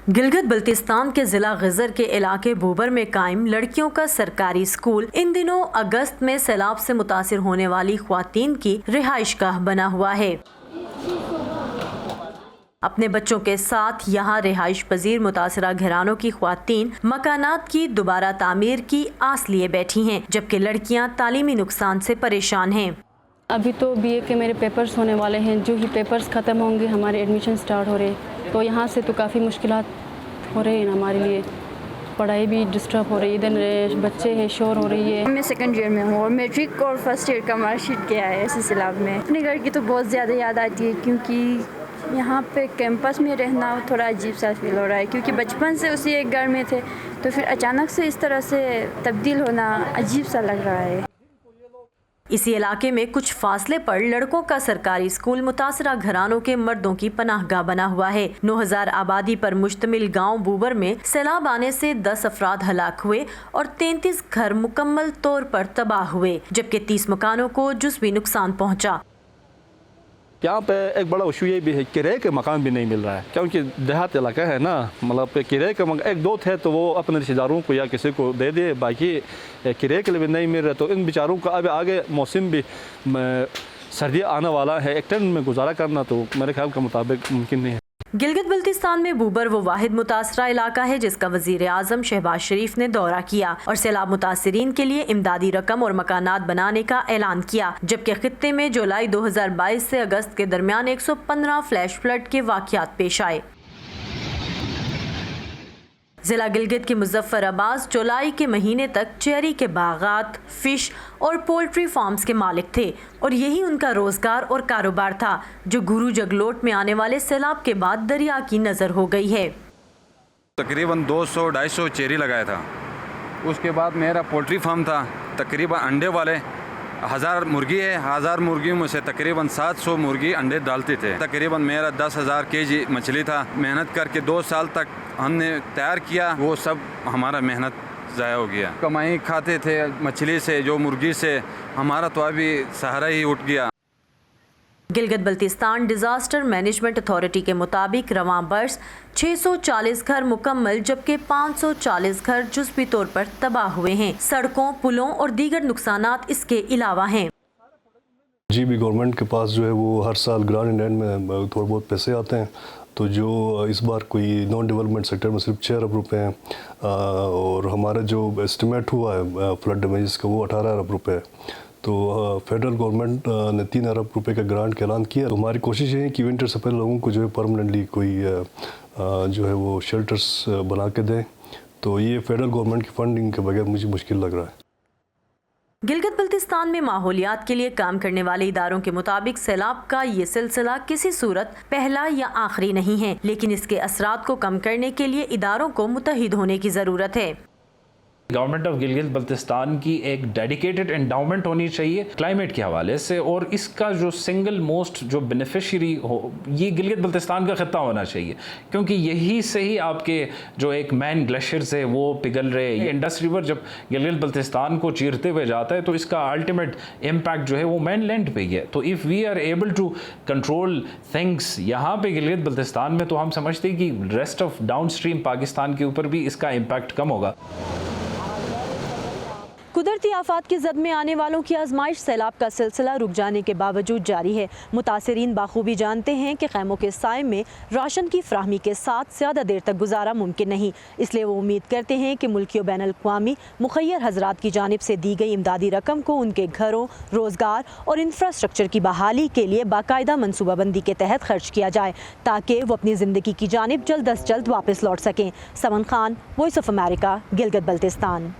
गिलगित बल्तिस्तान के जिला गिजर के इलाके बूबर में कायम लड़कियों का सरकारी स्कूल इन दिनों अगस्त में सैलाब से मुतासिर होने वाली ख्वातीन की रिहाइशगाह बना हुआ है। अपने बच्चों के साथ यहाँ रिहाइश पजीर मुतासरा घरानों की ख्वातीन मकानात की दोबारा तामीर की आस लिए बैठी हैं, जबकि लड़कियाँ तालीमी नुकसान से परेशान हैं। अभी तो बीए के मेरे पेपर्स होने वाले हैं, जो ही पेपर्स ख़त्म होंगे हमारे एडमिशन स्टार्ट हो रहे हैं, तो यहाँ से तो काफ़ी मुश्किलात हो रही हैं हमारे लिए। पढ़ाई भी डिस्टर्ब हो रही है, इधर बच्चे हैं, शोर हो रही है। मैं सेकंड ईयर में हूँ और मैट्रिक और फर्स्ट ईयर का मार्कशीट गया है इसी सिलसिला में। अपने घर की तो बहुत ज़्यादा याद आती है, क्योंकि यहाँ पे कैंपस में रहना थोड़ा अजीब सा फील हो रहा है, क्योंकि बचपन से उसी एक घर में थे, तो फिर अचानक से इस तरह से तब्दील होना अजीब सा लग रहा है। इसी इलाके में कुछ फासले पर लड़कों का सरकारी स्कूल मुतासरा घरानों के मर्दों की पनाहगाह बना हुआ है। 9000 आबादी पर मुश्तमिल गांव बूबर में सैलाब आने से 10 अफराद हलाक हुए और 33 घर मुकम्मल तौर पर तबाह हुए, जबकि 30 मकानों को जुज़वी नुकसान पहुंचा। यहाँ पे एक बड़ा इशू ये भी है, किराए के मकान भी नहीं मिल रहा है, क्योंकि देहात इलाका है ना, मतलब किराए के मकान एक दो थे तो वो अपने रिश्तेदारों को या किसी को दे दिए, बाकी किराए के लिए भी नहीं मिल रहे। तो इन बेचारों का अब आगे मौसम भी सर्दी आने वाला है, एक टेंट में गुजारा करना तो मेरे ख्याल के मुताबिक मुमकिन नहीं है। गिलगित बल्तिस्तान में बूबर वो वाहिद मुतासरा इलाका है जिसका वजीर आजम शहबाज शरीफ ने दौरा किया और सैलाब मुतासरीन के लिए इमदादी रकम और मकानात बनाने का ऐलान किया, जबकि खित्ते में जुलाई 2022 से अगस्त के दरमियान 115 फ्लैश फ्लड के वाक़यात पेश आए। जिला गिलगित के मुजफ्फराबाद जुलाई के महीने तक चेरी के बागात, फिश और पोल्ट्री फार्म्स के मालिक थे और यही उनका रोजगार और कारोबार था, जो गुरु जगलोट में आने वाले सैलाब के बाद दरिया की नज़र हो गई है। तकरीबन 200-250 चेरी लगाया था। उसके बाद मेरा पोल्ट्री फार्म था, तकरीबन अंडे वाले 1000 मुर्गी है, 1000 मुर्गियों में से तकरीबन 700 मुर्गी अंडे डालते थे। तकरीबन मेरा 10,000 केजी मछली था। मेहनत करके 2 साल तक हमने तैयार किया, वो सब हमारा मेहनत ज़ाया हो गया। कमाई खाते थे मछली से, जो मुर्गी से, हमारा तो अभी सहारा ही उठ गया। Gilgit Baltistan disaster management authority के मुताबिक रवां बरस 640 घर मुकम्मल जबकि 540 घर जुज़वी तौर पर तबाह हुए हैं। सड़कों, पुलों और दीगर नुकसानात इसके अलावा हैं। जी भी गवर्नमेंट के पास जो है वो हर साल ग्रांट एंड में थोड़े बहुत पैसे आते हैं, तो जो इस बार कोई नॉन डेवलपमेंट सेक्टर में सिर्फ 6 अरब रुपए हैं और हमारा जो एस्टिमेट हुआ है फ्लड डैमेजेस का वो 18 अरब रुपए है। तो फेडरल गवर्नमेंट ने 3 अरब रुपए का ग्रांट का ऐलान किया। तो हमारी कोशिश है कि विंटर से पहले लोगों को जो है परमानेंटली कोई जो है वो शेल्टर्स बना के दें, तो ये फेडरल गवर्नमेंट की फंडिंग के बगैर मुझे मुश्किल लग रहा है। गिलगित बल्तिस्तान में माहौलियात के लिए काम करने वाले इदारों के मुताबिक सैलाब का ये सिलसिला किसी सूरत पहला या आखिरी नहीं है, लेकिन इसके असरात को कम करने के लिए इदारों को मुत्तहिद होने की ज़रूरत है। गवर्नमेंट ऑफ गिलगित बल्तिस्तान की एक डेडिकेटेड एंडाउमेंट होनी चाहिए क्लाइमेट के हवाले से, और इसका जो सिंगल मोस्ट जो बेनिफिशरी हो ये गिलगित बल्तिस्तान का खत्ता होना चाहिए, क्योंकि यही से ही आपके जो एक मैन ग्लेशियर्स है वो पिघल रहे हैं। ये इंडस रिवर जब गिलगित बल्तिस्तान को चीरते हुए जाता है तो इसका अल्टीमेट इम्पैक्ट जो है वो मैन लैंड पे ही है। तो if we are able to control things यहाँ पे गिलगित बल्तिस्तान में, तो हम समझते हैं कि rest of down stream Pakistan के ऊपर भी इसका इम्पैक्ट कम होगा। कुदरती आफात की जद में आने वालों की आजमाइश सैलाब का सिलसिला रुक जाने के बावजूद जारी है। मुतासरीन बाखूबी जानते हैं कि खैमों के साए में राशन की फ्राहमी के साथ ज़्यादा देर तक गुजारा मुमकिन नहीं, इसलिए वो उम्मीद करते हैं कि मुल्की और बैन अल-अक़वामी मुखय्यर हजरात की जानिब से दी गई इमदादी रकम को उनके घरों, रोज़गार और इंफ्रास्ट्रक्चर की बहाली के लिए बाकायदा मनसूबाबंदी के तहत खर्च किया जाए, ताकि वो अपनी ज़िंदगी की जानिब जल्द अज जल्द वापस लौट सकें। Saman Khan, voice of America, Gilgit Baltistan.